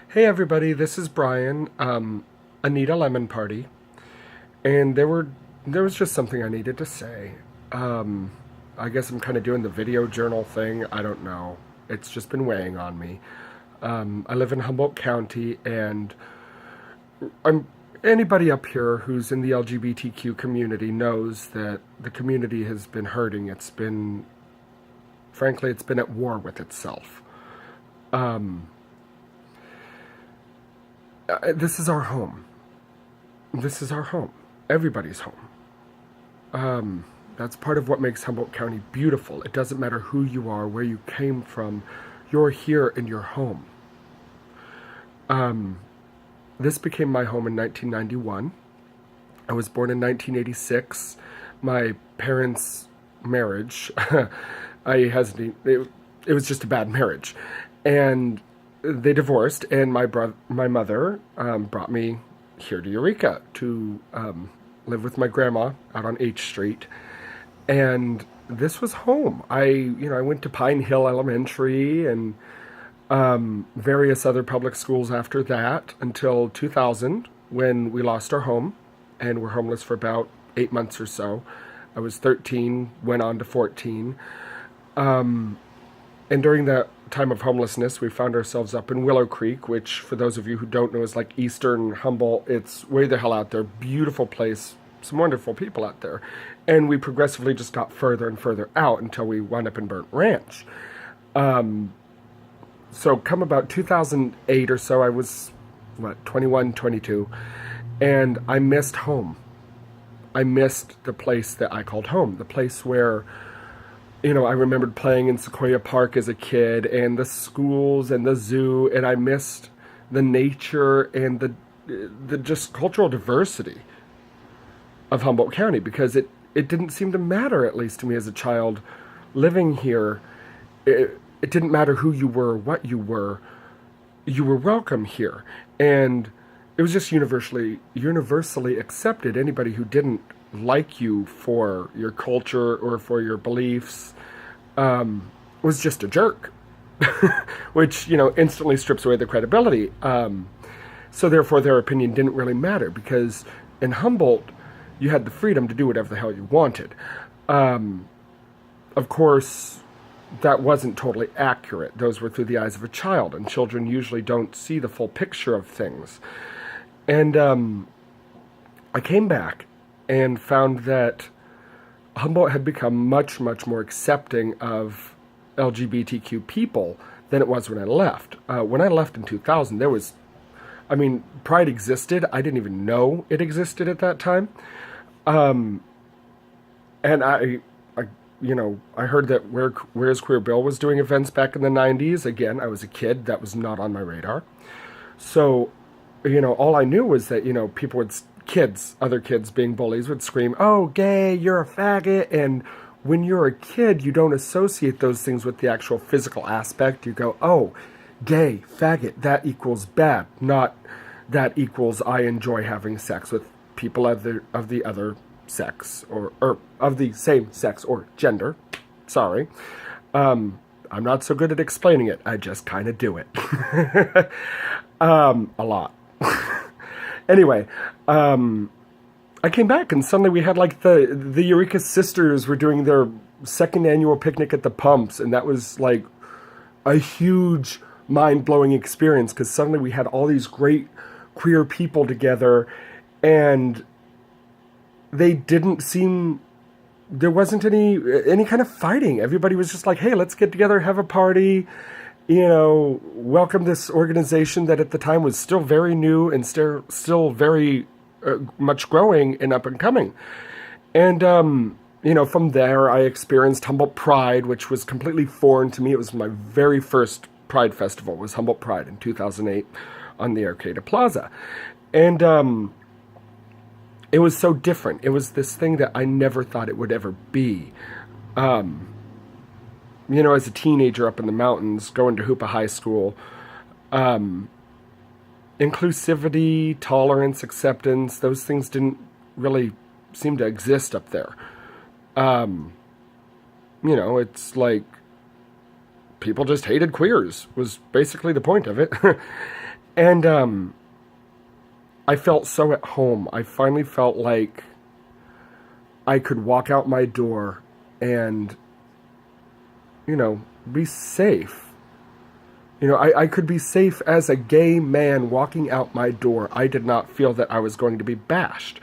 Hey everybody, this is Brian. Anita Lemon Party, and there was just something I needed to say. Um, I guess I'm kind of doing the video journal thing. I don't know. It's just been weighing on me. I live in Humboldt County, and I'm anybody up here who's in the LGBTQ community knows that the community has been hurting. Frankly, it's been at war with itself. This is our home. This is our home. Everybody's home. That's part of what makes Humboldt County beautiful. It doesn't matter who you are, where you came from, you're here in your home. This became my home in 1991. I was born in 1986. My parents' marriage, I hesitate, it was just a bad marriage. And they divorced, and my mother brought me here to Eureka to live with my grandma out on H Street, and this was home. I went to Pine Hill Elementary and various other public schools after that until 2000 when we lost our home and were homeless for about 8 months or so. I was 13, went on to 14. And during that time of homelessness, we found ourselves up in Willow Creek, which, for those of you who don't know, is like eastern Humboldt. It's way the hell out there. Beautiful place. Some wonderful people out there. And we progressively just got further and further out until we wound up in Burnt Ranch. So come about 2008 or so, I was, 21, 22, and I missed home. I missed the place that I called home, the place where I remembered playing in Sequoia Park as a kid and the schools and the zoo, and I missed the nature and the just cultural diversity of Humboldt County because it didn't seem to matter, at least to me as a child living here. It didn't matter who you were, what you were welcome here. And it was just universally accepted. Anybody who didn't like you for your culture or for your beliefs was just a jerk, which instantly strips away the credibility. So therefore, their opinion didn't really matter because in Humboldt, you had the freedom to do whatever the hell you wanted. Of course, that wasn't totally accurate. Those were through the eyes of a child, and children usually don't see the full picture of things. And I came back and found that Humboldt had become much, much more accepting of LGBTQ people than it was when I left. When I left in 2000, Pride existed. I didn't even know it existed at that time. And I heard that Where's Queer Bill was doing events back in the 90s. Again, I was a kid. That was not on my radar. So, all I knew was that, other kids being bullies would scream, "Oh, gay, you're a faggot." And when you're a kid, you don't associate those things with the actual physical aspect. You go, "Oh, gay, faggot, that equals bad," not that equals I enjoy having sex with people of the other sex or of the same sex or gender. Sorry. I'm not so good at explaining it. I just kind of do it. A lot. Anyway, I came back and suddenly we had like the Eureka Sisters were doing their second annual picnic at the Pumps, and that was like a huge mind-blowing experience because suddenly we had all these great queer people together, and they didn't seem there wasn't any kind of fighting. Everybody was just like, "Hey, let's get together, have a party, welcome this organization that at the time was still very new and still very much growing and up and coming." And from there I experienced Humboldt Pride, which was completely foreign to me. It was my very first Pride festival, was Humboldt Pride in 2008 on the Arcata Plaza. And it was so different. It was this thing that I never thought it would ever be. As a teenager up in the mountains, going to Hoopa High School, inclusivity, tolerance, acceptance, those things didn't really seem to exist up there. It's like people just hated queers, was basically the point of it. And I felt so at home. I finally felt like I could walk out my door and, be safe. I could be safe as a gay man walking out my door. I did not feel that I was going to be bashed.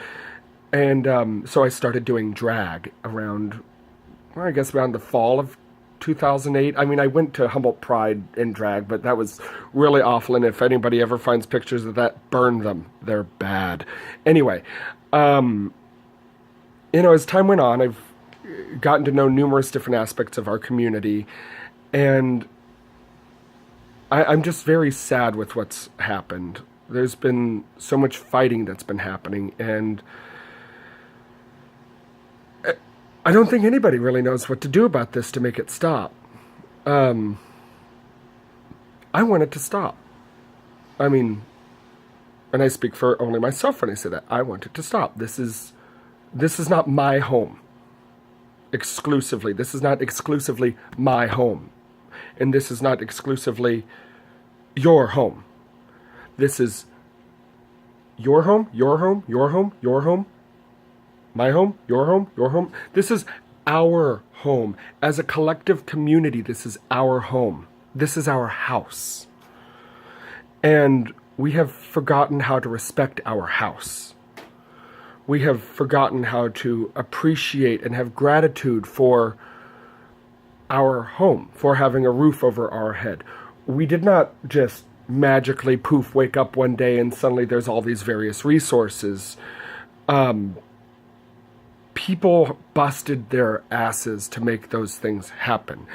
And so I started doing drag around, well, I guess around the fall of 2008. I mean, I went to Humboldt Pride in drag, but that was really awful. And if anybody ever finds pictures of that, burn them. They're bad. Anyway, as time went on, I've gotten to know numerous different aspects of our community. And I'm just very sad with what's happened. There's been so much fighting that's been happening, and I don't think anybody really knows what to do about this to make it stop. I want it to stop. I mean, and I speak for only myself when I say that. I want it to stop. This is not my home. Exclusively. This is not exclusively my home. And this is not exclusively your home. This is your home, your home, your home, your home, my home, your home, your home. This is our home. As a collective community, this is our home. This is our house. And we have forgotten how to respect our house. We have forgotten how to appreciate and have gratitude for our home, for having a roof over our head. We did not just magically poof, wake up one day and suddenly there's all these various resources. People busted their asses to make those things happen.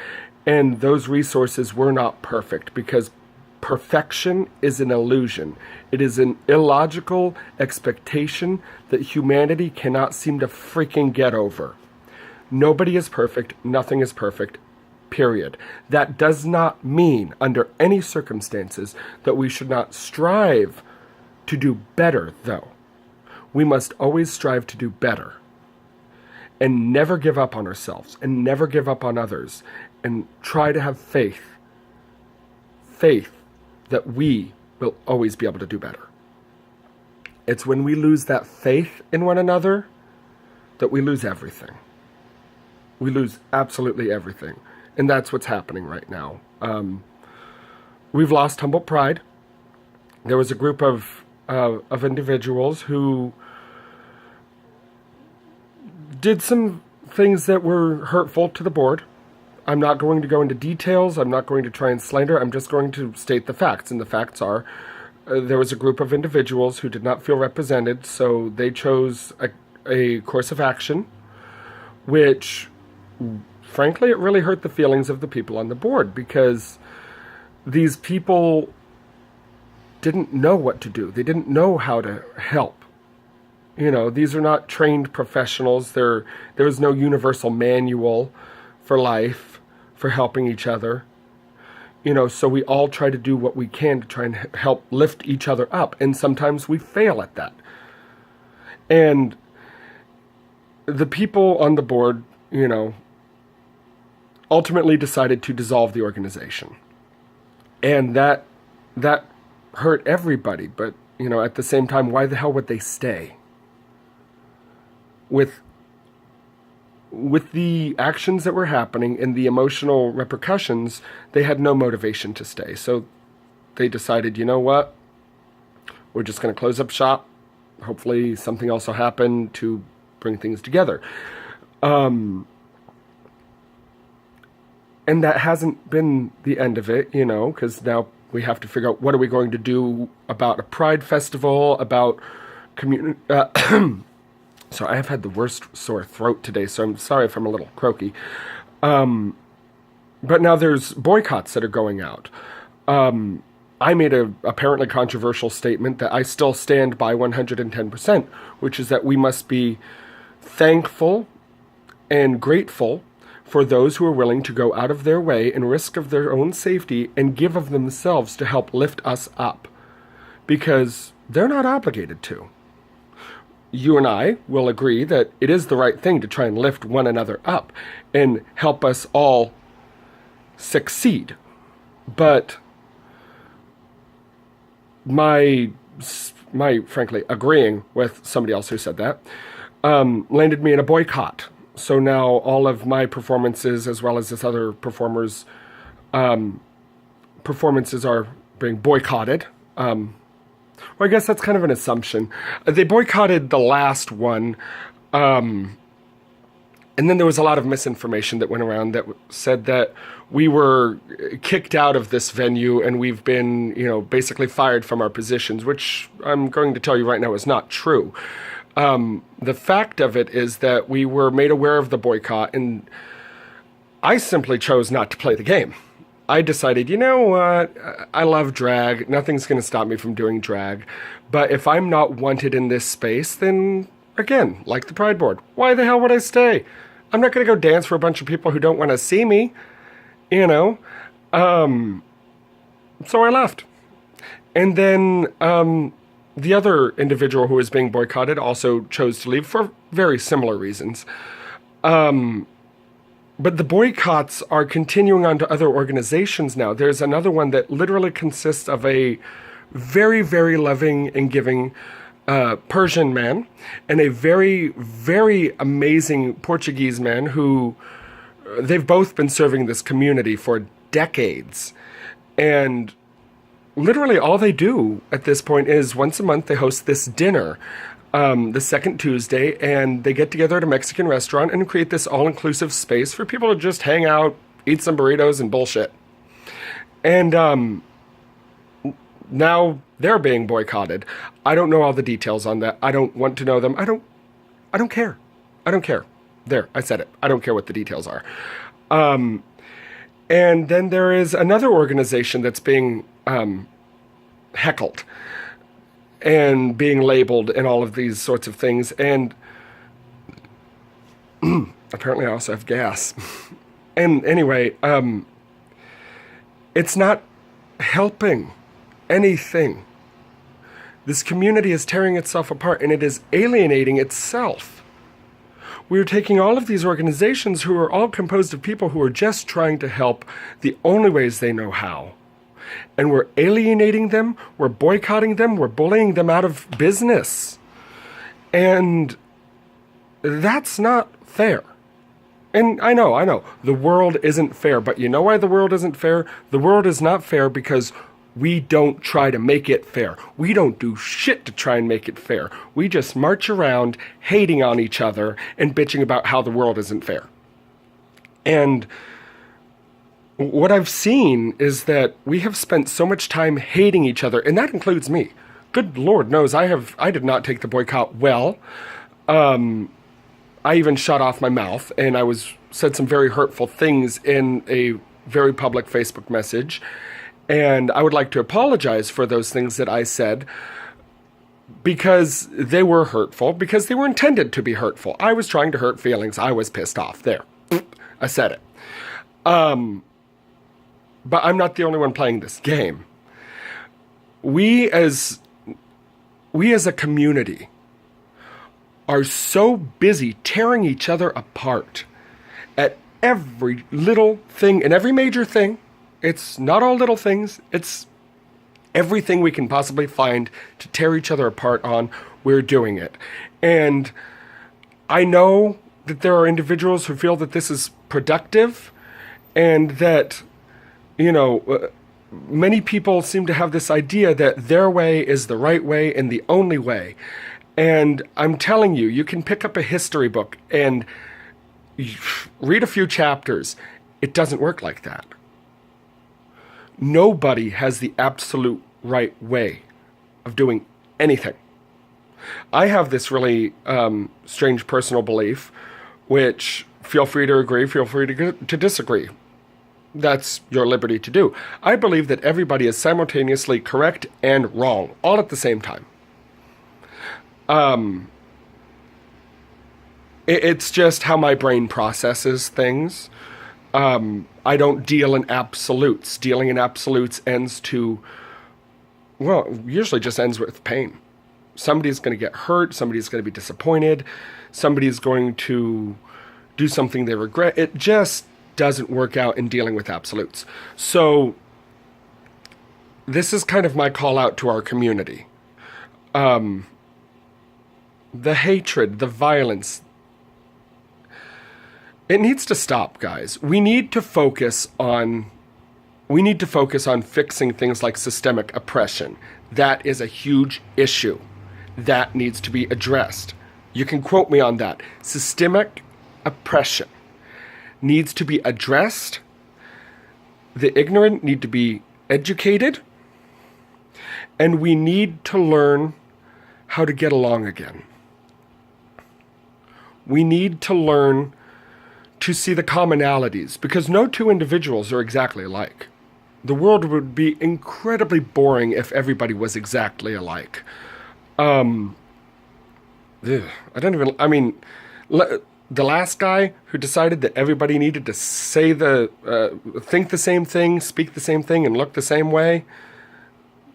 And those resources were not perfect, because perfection is an illusion. It is an illogical expectation that humanity cannot seem to freaking get over. Nobody is perfect. Nothing is perfect. Period. That does not mean, under any circumstances, that we should not strive to do better, though. We must always strive to do better. And never give up on ourselves. And never give up on others. And try to have faith. Faith that we will always be able to do better. It's when we lose that faith in one another that we lose everything. We lose absolutely everything. And that's what's happening right now. We've lost Humboldt Pride. There was a group of individuals who did some things that were hurtful to the board. I'm not going to go into details. I'm not going to try and slander. I'm just going to state the facts. And the facts are, there was a group of individuals who did not feel represented, so they chose a course of action, which, frankly, it really hurt the feelings of the people on the board, because these people didn't know what to do. They didn't know how to help. These are not trained professionals. There is no universal manual for life, for helping each other. So we all try to do what we can to try and help lift each other up. And sometimes we fail at that. And the people on the board, ultimately decided to dissolve the organization. And that hurt everybody. But, at the same time, why the hell would they stay? With the actions that were happening and the emotional repercussions, they had no motivation to stay. So they decided, you know what? We're just going to close up shop. Hopefully something else will happen to bring things together. And that hasn't been the end of it, because now we have to figure out what are we going to do about a Pride Festival, about community... So I have had the worst sore throat today, so I'm sorry if I'm a little croaky. But now there's boycotts that are going out. I made a apparently controversial statement that I still stand by 110%, which is that we must be thankful and grateful for those who are willing to go out of their way and risk of their own safety and give of themselves to help lift us up, because they're not obligated to. You and I will agree that it is the right thing to try and lift one another up and help us all succeed. But my frankly agreeing with somebody else who said that landed me in a boycott. So now all of my performances, as well as this other performances, are being boycotted. Well, I guess that's kind of an assumption. They boycotted the last one, and then there was a lot of misinformation that went around that said that we were kicked out of this venue and we've been, basically fired from our positions, which I'm going to tell you right now is not true. The fact of it is that we were made aware of the boycott, and I simply chose not to play the game. I decided, you know what, I love drag. Nothing's going to stop me from doing drag. But if I'm not wanted in this space, then, again, like the Pride Board, why the hell would I stay? I'm not going to go dance for a bunch of people who don't want to see me, So I left. And then the other individual who was being boycotted also chose to leave for very similar reasons. But the boycotts are continuing on to other organizations now. There's another one that literally consists of a very, very loving and giving Persian man and a very, very amazing Portuguese man who they've both been serving this community for decades. And literally all they do at this point is once a month they host this dinner, the second Tuesday, and they get together at a Mexican restaurant and create this all-inclusive space for people to just hang out, eat some burritos and bullshit. And now they're being boycotted. I don't know all the details on that. I don't want to know them. I don't care. I don't care. There, I said it. I don't care what the details are. And then there is another organization that's being heckled and being labeled and all of these sorts of things. And apparently I also have gas. And anyway, it's not helping anything. This community is tearing itself apart and it is alienating itself. We're taking all of these organizations who are all composed of people who are just trying to help the only ways they know how. And we're alienating them, we're boycotting them, we're bullying them out of business. And that's not fair. And I know, the world isn't fair, but you know why the world isn't fair? The world is not fair because we don't try to make it fair. We don't do shit to try and make it fair. We just march around hating on each other and bitching about how the world isn't fair. And what I've seen is that we have spent so much time hating each other, and that includes me. Good Lord knows I did not take the boycott well. I even shut off my mouth, and I said some very hurtful things in a very public Facebook message. And I would like to apologize for those things that I said because they were hurtful, because they were intended to be hurtful. I was trying to hurt feelings. I was pissed off. There. I said it. But I'm not the only one playing this game. We as a community are so busy tearing each other apart at every little thing and every major thing. It's not all little things. It's everything we can possibly find to tear each other apart on. We're doing it. And I know that there are individuals who feel that this is productive and that, many people seem to have this idea that their way is the right way and the only way. And I'm telling you, you can pick up a history book and read a few chapters. It doesn't work like that. Nobody has the absolute right way of doing anything. I have this really strange personal belief, which feel free to agree, feel free to disagree. That's your liberty to do. I believe that everybody is simultaneously correct and wrong, all at the same time. It's just how my brain processes things. I don't deal in absolutes. Dealing in absolutes usually just ends with pain. Somebody's going to get hurt. Somebody's going to be disappointed. Somebody's going to do something they regret. It just doesn't work out in dealing with absolutes. So this is kind of my call out to our community. The hatred, the violence, it needs to stop, guys. We need to focus on fixing things like systemic oppression. That is a huge issue. That needs to be addressed. You can quote me on that. Systemic oppression needs to be addressed. The ignorant need to be educated. And we need to learn how to get along again. We need to learn to see the commonalities, because no two individuals are exactly alike. The world would be incredibly boring if everybody was exactly alike. The last guy who decided that everybody needed to think the same thing, speak the same thing, and look the same way.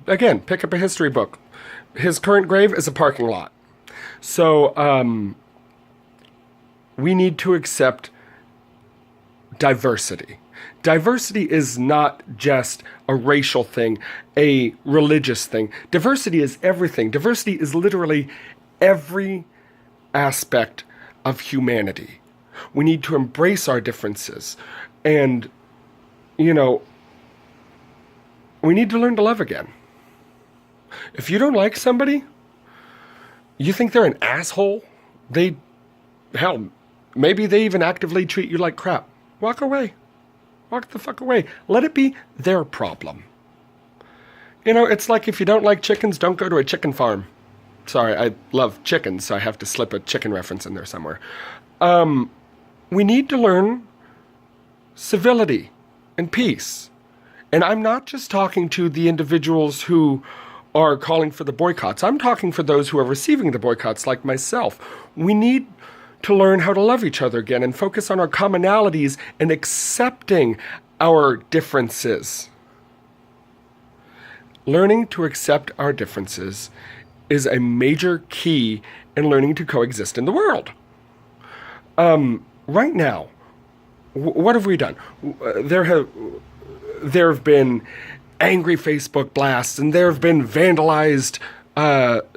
Again, pick up a history book. His current grave is a parking lot. So, we need to accept diversity. Diversity is not just a racial thing, a religious thing. Diversity is everything. Diversity is literally every aspect of humanity. We need to embrace our differences. And, we need to learn to love again. If you don't like somebody, you think they're an asshole, maybe they even actively treat you like crap. Walk away. Walk the fuck away. Let it be their problem. It's like if you don't like chickens, don't go to a chicken farm. Sorry, I love chickens, so I have to slip a chicken reference in there somewhere. We need to learn civility and peace. And I'm not just talking to the individuals who are calling for the boycotts. I'm talking for those who are receiving the boycotts, like myself. We need to learn how to love each other again and focus on our commonalities and accepting our differences. Learning to accept our differences is a major key in learning to coexist in the world. Right now, what have we done? There have been angry Facebook blasts, and there have been vandalized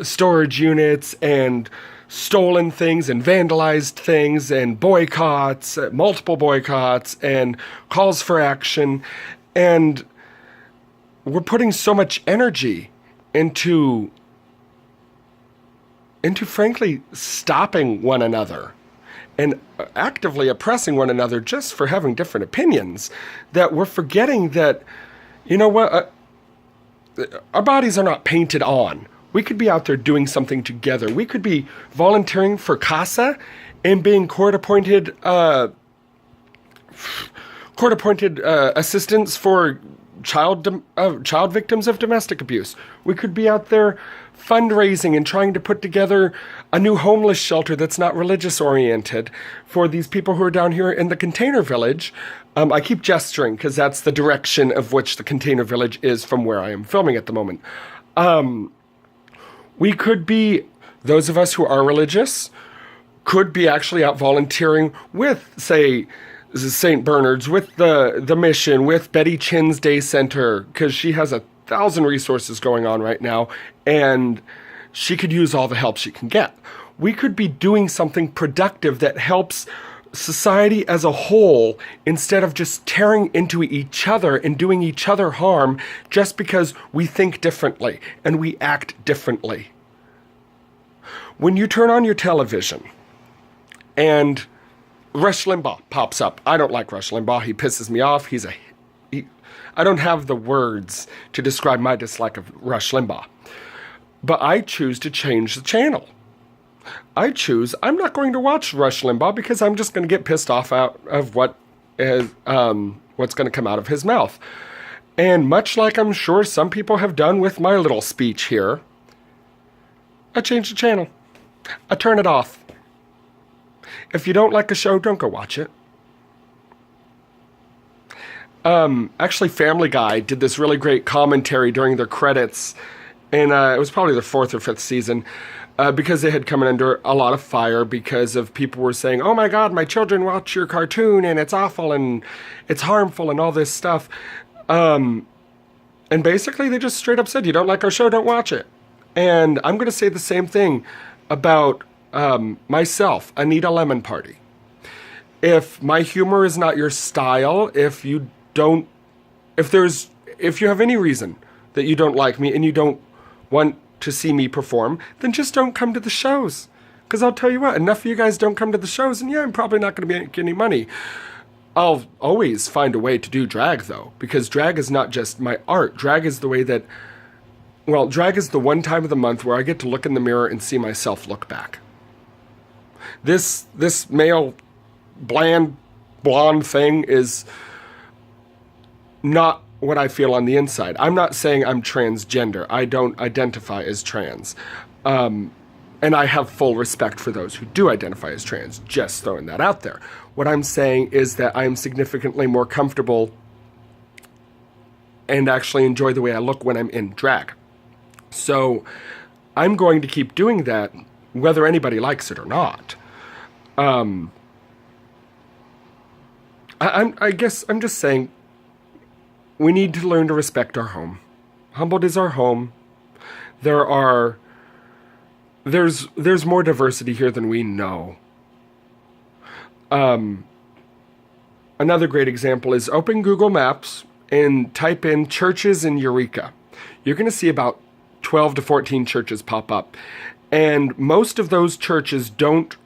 storage units and stolen things and vandalized things and boycotts, multiple boycotts and calls for action. And we're putting so much energy into frankly stopping one another and actively oppressing one another just for having different opinions, that we're forgetting that, our bodies are not painted on. We could be out there doing something together. We could be volunteering for CASA and being court-appointed assistants for child victims of domestic abuse. We could be out there fundraising and trying to put together a new homeless shelter that's not religious oriented for these people who are down here in the container village. I keep gesturing because that's the direction of which the container village is from where I am filming at the moment. We could be, those of us who are religious, could be actually out volunteering with, say, St. Bernard's, with the mission, with Betty Chin's Day Center, because she has 1,000 resources going on right now, and she could use all the help she can get. We could be doing something productive that helps society as a whole, instead of just tearing into each other and doing each other harm just because we think differently and we act differently. When you turn on your television and Rush Limbaugh pops up. I don't like Rush Limbaugh. He pisses me off. I don't have the words to describe my dislike of Rush Limbaugh. But I choose to change the channel. I'm not going to watch Rush Limbaugh because I'm just going to get pissed off out of what's going to come out of his mouth. And much like I'm sure some people have done with my little speech here, I change the channel. I turn it off. If you don't like a show, don't go watch it. Actually, Family Guy did this really great commentary during their credits, and it was probably the 4th or 5th season, because they had come under a lot of fire because of people were saying, oh my God, my children watch your cartoon and it's awful and it's harmful and all this stuff. And basically, they just straight up said, you don't like our show, don't watch it. And I'm going to say the same thing about myself, Anita Lemon Party. If my humor is not your style, if you have any reason that you don't like me and you don't want to see me perform, then just don't come to the shows. Because I'll tell you what, enough of you guys don't come to the shows, and yeah, I'm probably not going to make any money. I'll always find a way to do drag, though, because drag is not just my art. Drag is the way that, well, drag is the one time of the month where I get to look in the mirror and see myself look back. This male, bland, blonde thing is not what I feel on the inside. I'm not saying I'm transgender. I don't identify as trans. And I have full respect for those who do identify as trans, just throwing that out there. What I'm saying is that I'm significantly more comfortable and actually enjoy the way I look when I'm in drag. So I'm going to keep doing that, whether anybody likes it or not. I guess I'm just saying we need to learn to respect our home. Humboldt is our home. There's more diversity here than we know. Another great example is open Google Maps and type in churches in Eureka. You're going to see about 12 to 14 churches pop up. And most of those churches don't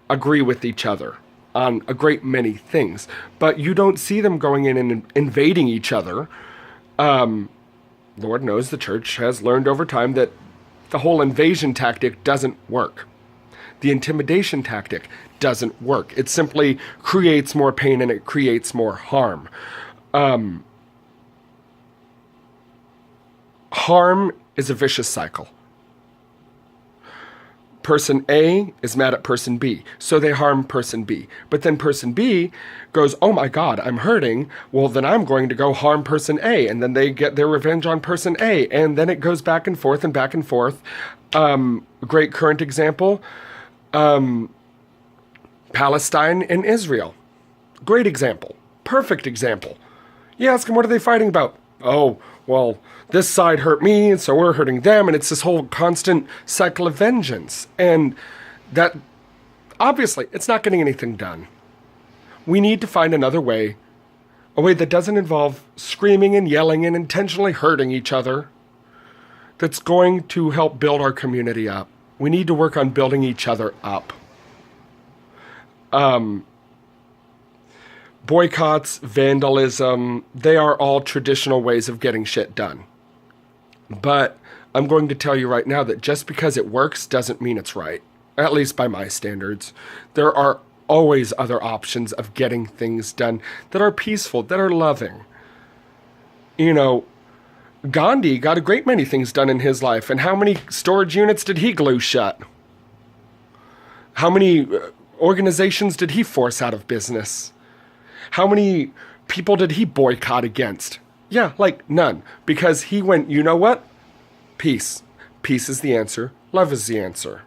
agree with each other on a great many things. But you don't see them going in and invading each other. Lord knows the church has learned over time that the whole invasion tactic doesn't work. The intimidation tactic doesn't work. It simply creates more pain and it creates more harm. Harm is a vicious cycle. Person A is mad at person B, so they harm person B. But then person B goes, oh my God, I'm hurting. Well, then I'm going to go harm person A. And then they get their revenge on person A. And then it goes back and forth and back and forth. Great current example, Palestine and Israel. Great example. Perfect example. You ask them, what are they fighting about? Oh, well, this side hurt me, and so we're hurting them, and it's this whole constant cycle of vengeance. And that, obviously, it's not getting anything done. We need to find another way, a way that doesn't involve screaming and yelling and intentionally hurting each other, that's going to help build our community up. We need to work on building each other up. Boycotts, vandalism, they are all traditional ways of getting shit done. But I'm going to tell you right now that just because it works doesn't mean it's right, at least by my standards. There are always other options of getting things done that are peaceful, that are loving. You know, Gandhi got a great many things done in his life, and how many storage units did he glue shut? How many organizations did he force out of business? How many people did he boycott against? Yeah, like none. Because he went, you know what? Peace. Peace is the answer. Love is the answer.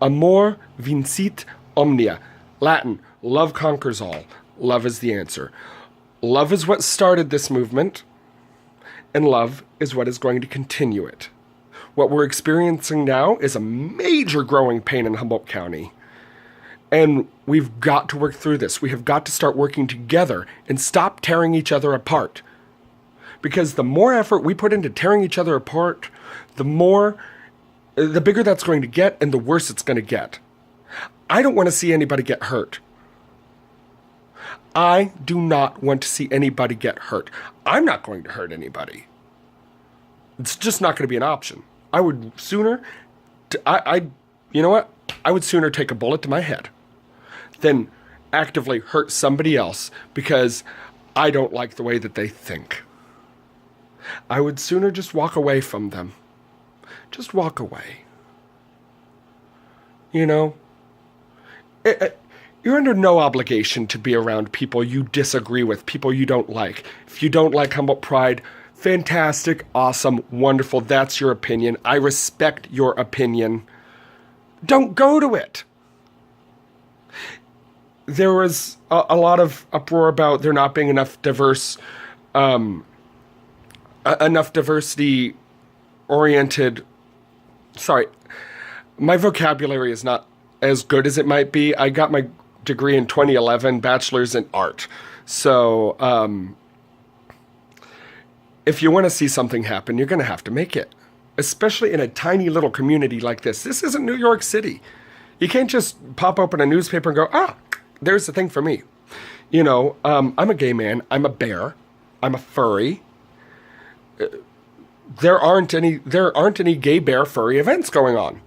Amor vincit omnia. Latin, love conquers all. Love is the answer. Love is what started this movement, and love is what is going to continue it. What we're experiencing now is a major growing pain in Humboldt County. And we've got to work through this. We have got to start working together and stop tearing each other apart. Because the more effort we put into tearing each other apart, the bigger that's going to get and the worse it's going to get. I don't want to see anybody get hurt. I do not want to see anybody get hurt. I'm not going to hurt anybody. It's just not going to be an option. I would sooner, you know what? I would sooner take a bullet to my head than actively hurt somebody else because I don't like the way that they think. I would sooner just walk away from them. Just walk away. You know? You're under no obligation to be around people you disagree with, people you don't like. If you don't like Humboldt Pride, fantastic, awesome, wonderful. That's your opinion. I respect your opinion. Don't go to it. There was a lot of uproar about there not being enough diverse enough diversity oriented. Sorry, my vocabulary is not as good as it might be. I got my degree in 2011, bachelor's in art. So if you want to see something happen, you're going to have to make it, especially in a tiny little community like this. This isn't New York City. You can't just pop open a newspaper and go, there's the thing for me. You know, I'm a gay man. I'm a bear. I'm a furry. There aren't any gay bear furry events going on.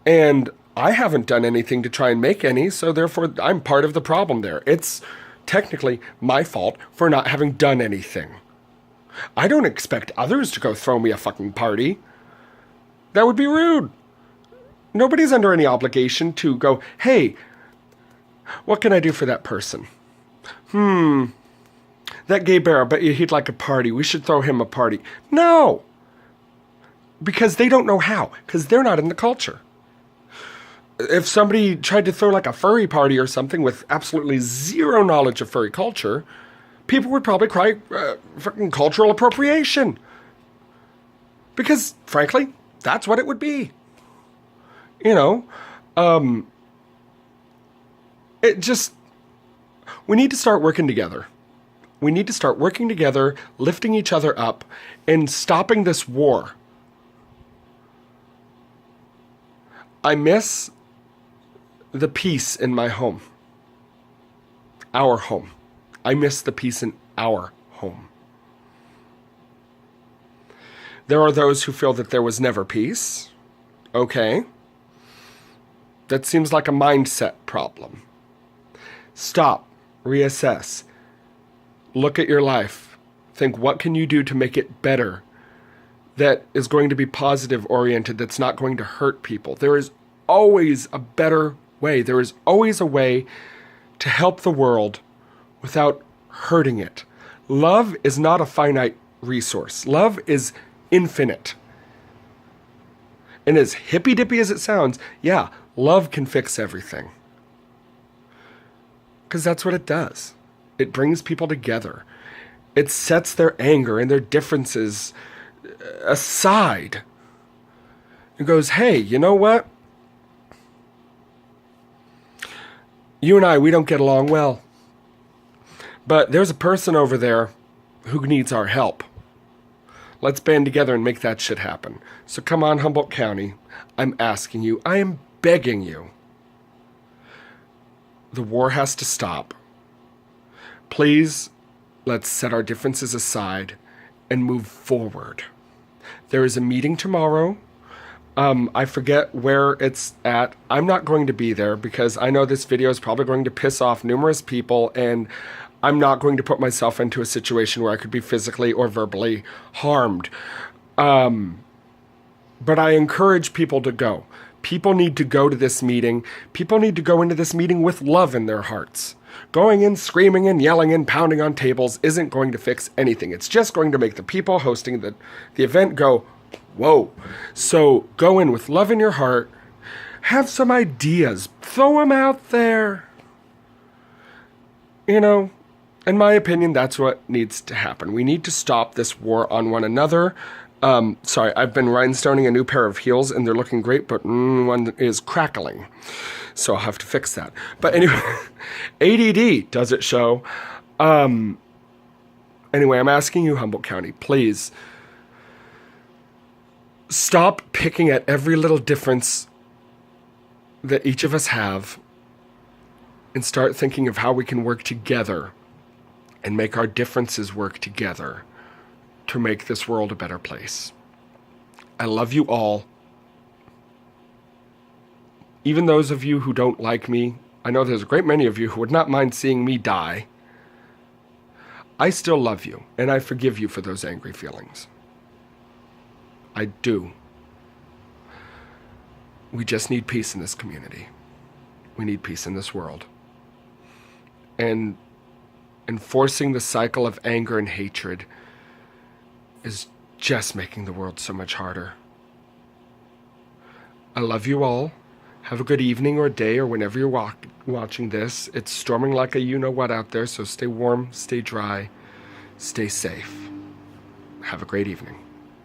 And I haven't done anything to try and make any, so therefore I'm part of the problem there. It's technically my fault for not having done anything. I don't expect others to go throw me a fucking party. That would be rude. Nobody's under any obligation to go, hey, what can I do for that person? That gay bear, I bet you he'd like a party. We should throw him a party. No! Because they don't know how. Because they're not in the culture. If somebody tried to throw like a furry party or something with absolutely zero knowledge of furry culture, people would probably cry fucking cultural appropriation. Because, frankly, that's what it would be. You know, we need to start working together. We need to start working together, lifting each other up, and stopping this war. I miss the peace in my home. Our home. I miss the peace in our home. There are those who feel that there was never peace. Okay. That seems like a mindset problem. Stop. Reassess. Look at your life. Think, what can you do to make it better? That is going to be positive oriented, that's not going to hurt people. There is always a better way. There is always a way to help the world without hurting it. Love is not a finite resource. Love is infinite. And as hippy-dippy as it sounds, yeah, love can fix everything. Because that's what it does. It brings people together. It sets their anger and their differences aside. It goes, hey, you know what? You and I, we don't get along well. But there's a person over there who needs our help. Let's band together and make that shit happen. So come on, Humboldt County. I'm asking you. I am begging you. The war has to stop. Please, let's set our differences aside and move forward. There is a meeting tomorrow. I forget where it's at. I'm not going to be there because I know this video is probably going to piss off numerous people, and I'm not going to put myself into a situation where I could be physically or verbally harmed. But I encourage people to go. People need to go to this meeting. People need to go into this meeting with love in their hearts. Going in, screaming and yelling and pounding on tables isn't going to fix anything. It's just going to make the people hosting the event go, whoa. So go in with love in your heart. Have some ideas. Throw them out there. You know, in my opinion, that's what needs to happen. We need to stop this war on one another. Sorry, I've been rhinestoning a new pair of heels, and they're looking great, but one is crackling. So I'll have to fix that. But anyway, ADD does it show. Anyway, I'm asking you, Humboldt County, please stop picking at every little difference that each of us have and start thinking of how we can work together and make our differences work together to make this world a better place. I love you all. Even those of you who don't like me, I know there's a great many of you who would not mind seeing me die. I still love you, and I forgive you for those angry feelings. I do. We just need peace in this community. We need peace in this world. And enforcing the cycle of anger and hatred is just making the world so much harder. I love you all. Have a good evening or day or whenever you're watching this. It's storming like a you-know-what out there, so stay warm, stay dry, stay safe. Have a great evening.